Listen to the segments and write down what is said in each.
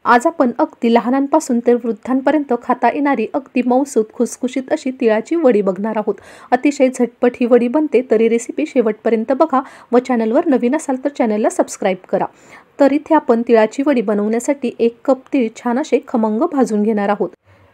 आज आपण अगदी लहानांपासून ते वृद्धांपर्यंत खाता येणारी अगदी मऊसूत खुसखुशीत अशी तिळाची वडी बघणार आहोत। अतिशय झटपट ही वडी बनते, तरी रेसिपी शेवटपर्यंत बघा व चॅनलवर नवीन असाल तर चॅनलला सबस्क्राईब करा। तर इथे आपण तिळाची वडी बनवण्यासाठी 1 कप तीळ छान असे खमंग भाजून घेणार आहोत।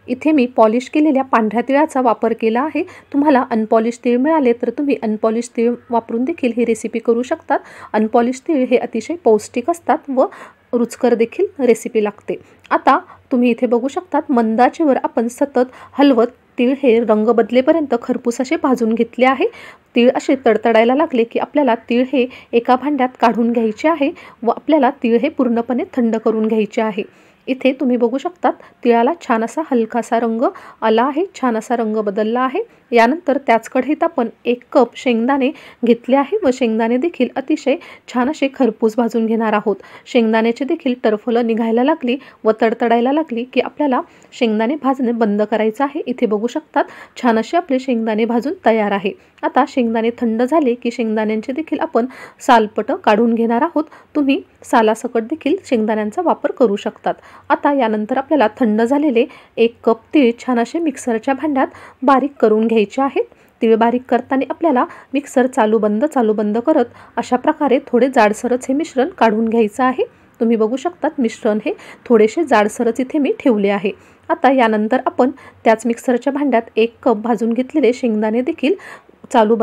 इथे मी पॉलिश केलेल्या पांढऱ्या तिळाचा वापर केला आहे। तुम्हाला अनपॉलिश तीळ मिळाले तर तुम्ही अनपॉलिश तीळ वापरून देखील ही रेसिपी करू शकतात। अनपॉलिश तीळ हे अतिशय पौष्टिक असतात व रुचकर देखील रेसिपी लागते। आता तुम्ही इथे बघू शकतात मंद आचेवर आपण सतत हलवत तीळ हे रंग बदलेपर्यंत खरपूस असे भाजून घेतले आहे। तीळ असे तडतडायला लागले की आपल्याला तीळ हे एका भांड्यात काढून घ्यायचे आहे व आपल्याला तीळ हे पूर्णपणे थंड करून घ्यायचे आहे। इथे तुम्ही बघू शकतात तिळाला छान असा हलकासा रंग आला आहे, छान असा रंग बदलला आहे। यानंतर त्याच कढईत आपण 1 कप शेंगदाणे घेतले आहे व शेंगदाणे देखील अतिशय छान असे खरपूस भाजून घेणार आहोत। शेंगदाण्याचे देखील टरफलं निघायला लागली व तडतडायला लागली की आपल्याला शेंगदाणे भाजणे बंद करायचे आहे। इथे बघू शकतात छान असे आपले शेंगदाणे भाजून तयार आहे। आता शेंगदाणे थंड झाले की शेंगदाण्यांचे देखील आपण सालपट काढून घेणार आहोत। तुम्ही सालासकट देखील शेंगदाण्यांचा वापर करू शकतात। आता यानंतर आपल्याला थंड झालेले 1 कप तीळ छान असे मिक्सरच्या भांड्यात बारीक करून घ्यायचे आहेत। तीळ बारीक करताना आपल्याला मिक्सर चालू बंद करत अशा प्रकारे थोडे जाडसरच हे मिश्रण काढून घ्यायचं आहे। तुम्ही बघू शकतात मिश्रण हे थोडेसे जाडसरच इथे मी ठेवले आहे। आता यानंतर आपण त्याच मिक्सरच्या भांड्यात 1 कप भाजून घेतलेले शेंगदाणे देखील चालू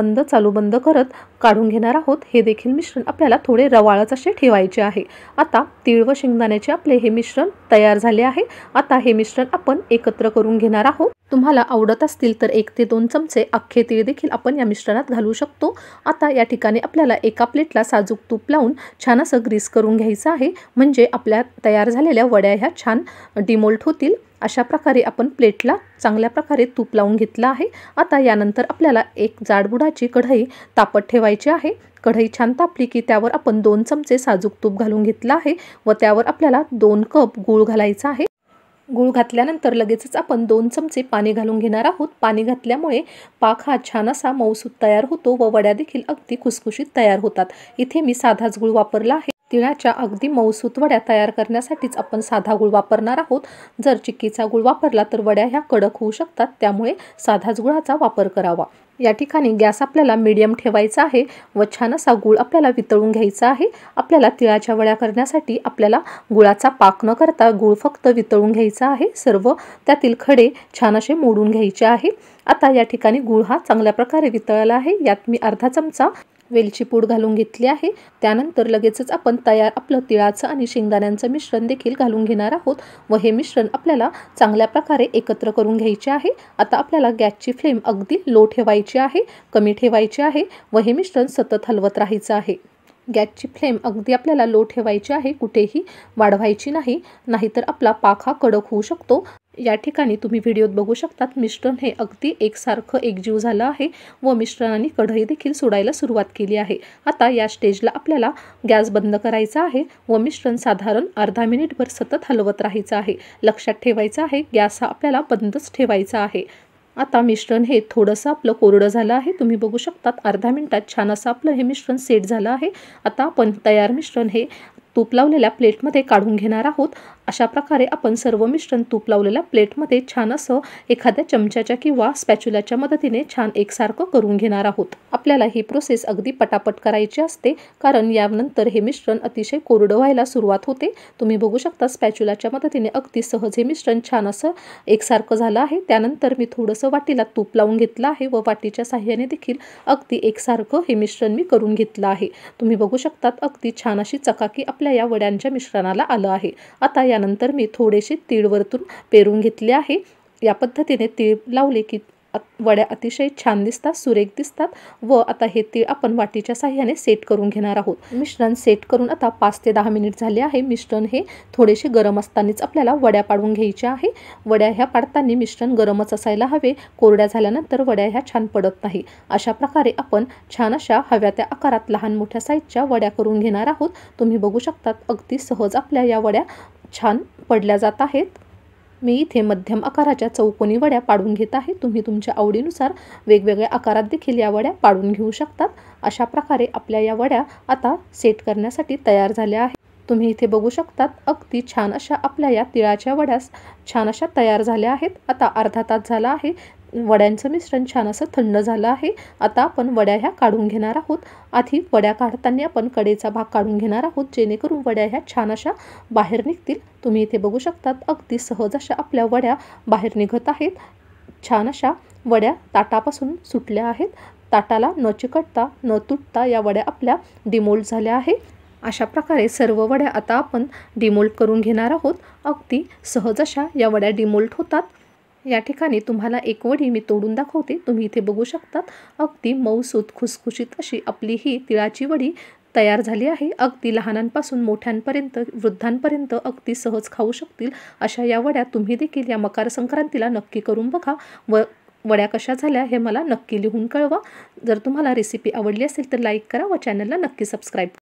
बंद करत काढून घेणार आहोत। हे देखील मिश्रण आपल्याला थोडे रवाळच असे ठेवायचे आहे। आता तीळ व शेंगदाण्याचे आपले हे मिश्रण तयार झाले आहे। आता हे मिश्रण आपण एकत्र करून घेणार आहोत। तुम्हाला आवडत असतील तर 1 ते 2 चमचे अख्खे तीळ देखील आपण या मिश्रणात घालू शकतो। आता या ठिकाणी आपल्याला एका प्लेटला साजूक तूप लावून छान असं ग्रीस करून घ्यायचं आहे, म्हणजे आपल्या तयार झालेल्या वड्या ह्या छान डिमोल्ट होतील। अशा प्रकारे आपण प्लेटला चांगल्या प्रकारे तूप लावून घेतलं आहे। आता यानंतर आपल्याला एक जाडबुडाची कढई तापत ठेवायची आहे। कढई छान तापली की त्यावर आपण 2 चमचे साजूक तूप घालून घेतलं आहे व त्यावर आपल्याला 2 कप गूळ घालायचा आहे। गूळ घातल्यानंतर लगेचच आपण 2 चमचे पाणी घालून घेणार आहोत। पाणी घातल्यामुळे पाक हा छान असा मऊसूत तयार होतो व वड्या देखील अगदी खुसखुशीत तयार होतात। इथे मी साधाच गूळ वापरला आहे। तिळाच्या अगदी मऊसूत वड्या तयार करण्यासाठीच आपण साधा गूळ वापरणार आहोत। जर चिक्कीचा गूळ वापरला तर वड्या ह्या कडक होऊ शकतात, त्यामुळे साधाच गुळाचा वापर करावा। या ठिकाणी गॅस आपल्याला मीडियम ठेवायचा आहे व छान असा गूळ आपल्याला वितळून घ्यायचा आहे। आपल्याला तिळाच्या वड्या करण्यासाठी आपल्याला गुळाचा पाक न करता गूळ फक्त वितळून घ्यायचा आहे। सर्व त्यातील खडे छान असे मोडून घ्यायचे आहे। आता या ठिकाणी गूळ हा चांगल्या प्रकारे वितळला आहे। यात मी अर्धा चमचा वेलची पूड घालून घेतली आहे। त्यानंतर लगेचच आपण तयार आपलं तिळाचं आणि शेंगदाण्यांचं मिश्रण देखील घालून घेणार आहोत व हे मिश्रण आपल्याला चांगल्या प्रकारे एकत्र करून घ्यायचे आहे। आता आपल्याला गॅसची फ्लेम अगदी लो ठेवायची आहे, कमी ठेवायची आहे व हे मिश्रण सतत हलवत राहायचं आहे। गॅसची फ्लेम अगदी आपल्याला लो ठेवायची आहे, कुठेही वाढवायची नाही, नाहीतर आपला पाक हा कडक होऊ शकतो। या ठिकाणी तुम्ही व्हिडिओत बघू शकतात मिश्रण हे अगदी एकसारखं एकजीव झालं आहे व मिश्रणाने कढई देखील सोडायला सुरुवात केली आहे। आता या स्टेजला आपल्याला गॅस बंद करायचा आहे व मिश्रण साधारण अर्धा मिनिटभर सतत हलवत राहायचं आहे। लक्षात ठेवायचं आहे गॅस हा आपल्याला बंदच ठेवायचा आहे। आता मिश्रण हे थोडंसं आपलं कोरडं झालं आहे। तुम्ही बघू शकतात अर्धा मिनिटात छान असं आपलं हे मिश्रण सेट झालं आहे। आता आपण तयार मिश्रण हे तूप लावलेल्या प्लेटमध्ये काढून घेणार आहोत। अशा प्रकारे आपण सर्व मिश्रण तूप लावलेल्या प्लेटमध्ये छान असं एखाद्या चमच्याच्या किंवा स्पॅच्युलाच्या मदतीने छान एकसारखं करून घेणार आहोत। आपल्याला ही प्रोसेस अगदी पटापट करायची असते, कारण यानंतर हे मिश्रण अतिशय कोरडं व्हायला सुरुवात होते। तुम्ही बघू शकता स्पॅच्युलाच्या मदतीने अगदी सहज हे मिश्रण छान असं एकसारखं झालं आहे। त्यानंतर मी थोडंसं वाटीला तूप लावून घेतलं आहे व वाटीच्या साहाय्याने देखील अगदी एकसारखं हे मिश्रण मी करून घेतलं आहे। तुम्ही बघू शकतात अगदी छान अशी चकाकी आपल्या या वड्यांच्या मिश्रणाला आलं आहे। आता यानंतर मी थोडेसे तीळ वरतून पेरून घेतले आहे। या पद्धतीने तीळ लावले की वड्या अतिशय छान दिसतात, सुरेख दिसतात व आता हे तीळ आपण वाटीच्या साहाय्याने सेट करून घेणार आहोत। मिश्रण सेट करून आता 5 ते 10 मिनिट झाले आहे। मिश्रण हे थोडेसे गरम असतानाच आपल्याला वड्या पाडून घ्यायच्या आहे। वड्या ह्या पाडताना मिश्रण गरमच असायला हवे, कोरड्या झाल्यानंतर वड्या ह्या छान पडत नाही। अशा प्रकारे आपण छान अशा हव्या त्या आकारात लहान मोठ्या साईजच्या वड्या करून घेणार आहोत। तुम्ही बघू शकतात अगदी सहज आपल्या या वड्या छान पडल्या जात आहेत। मी इथे मध्यम आकाराच्या चौकोनी वड्या पाडून घेत आहे। तुम्ही तुमच्या आवडीनुसार वेगवेगळ्या आकारात देखील या वड्या पाडून घेऊ शकतात। अशा प्रकारे आपल्या या वड्या आता सेट करण्यासाठी तयार झाल्या आहेत। तुम्ही इथे बघू शकतात अगदी छान अशा आपल्या या तिळाच्या वड्या छान अशा तयार झाल्या आहेत. आता अर्धा तास झाला आहे. वड्यांचं मिश्रण छान असं थंड झालं आहे. आता आपण वड्या ह्या काढून घेणार आहोत. आधी वड्या काढताना आपण कडेचा भाग काढून घेणार आहोत, जेणेकरून वड्या ह्या छान अशा बाहेर निघतील. तुम्ही इथे बघू शकतात अगदी सहज अशा आपल्या वड्या बाहेर निघत आहेत. छान अशा वड्या ताटापासून सुटल्या आहेत. ताटाला न चिकटता न तुटता या वड्या आपल्या डिमोल्ड झाल्या आहे. अशा प्रकारे सर्व वड्या आता आपण डिमोल्ड करून घेणार आहोत. अगदी सहज अशा या वड्या डिमोल्ड होतात. या ठिकाणी तुम्हाला एक वडी मी तोडून दाखवते. तुम्ही इथे बघू शकतात अगदी मऊसूत खुसखुशीत अशी आपली ही तिळाची वडी तयार झाली आहे. अगदी लहानांपासून मोठ्यांपर्यंत वृद्धांपर्यंत अगदी सहज खाऊ शकतील अशा या वड्या तुम्ही देखील या मकर संक्रांतीला नक्की करून बघा व वड्या कशा झाल्या हे मला नक्की लिहून कळवा. जर तुम्हाला रेसिपी आवडली असेल तर लाईक करा व चॅनलला नक्की सबस्क्राईब